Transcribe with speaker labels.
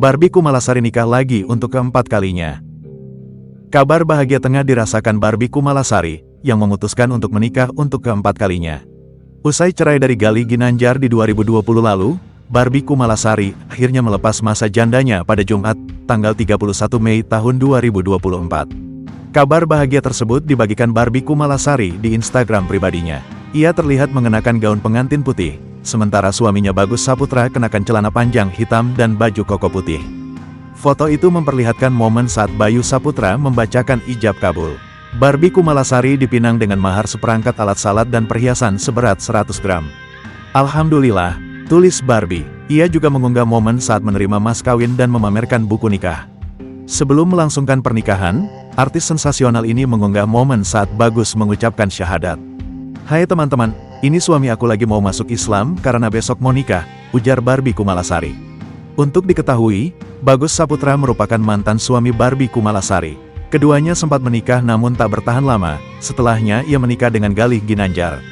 Speaker 1: Barbie Kumalasari nikah lagi untuk keempat kalinya. Kabar bahagia tengah dirasakan Barbie Kumalasari, yang memutuskan untuk menikah untuk keempat kalinya. Usai cerai dari Galih Ginanjar di 2020 lalu, Barbie Kumalasari akhirnya melepas masa jandanya pada Jumat, tanggal 31 Mei tahun 2024. Kabar bahagia tersebut dibagikan Barbie Kumalasari di Instagram pribadinya. Ia terlihat mengenakan gaun pengantin putih, sementara suaminya Bagus Saputra kenakan celana panjang hitam dan baju koko putih. Foto itu memperlihatkan momen saat Bayu Saputra membacakan ijab kabul. Barbie Kumalasari dipinang dengan mahar seperangkat alat salat dan perhiasan seberat 100 gram. Alhamdulillah, tulis Barbie. Ia juga mengunggah momen saat menerima mas kawin dan memamerkan buku nikah. Sebelum melangsungkan pernikahan, artis sensasional ini mengunggah momen saat Bagus mengucapkan syahadat. "Hai teman-teman, ini suami aku lagi mau masuk Islam karena besok mau nikah," ujar Barbie Kumalasari. Untuk diketahui, Bagus Saputra merupakan mantan suami Barbie Kumalasari. Keduanya sempat menikah namun tak bertahan lama, setelahnya ia menikah dengan Galih Ginanjar.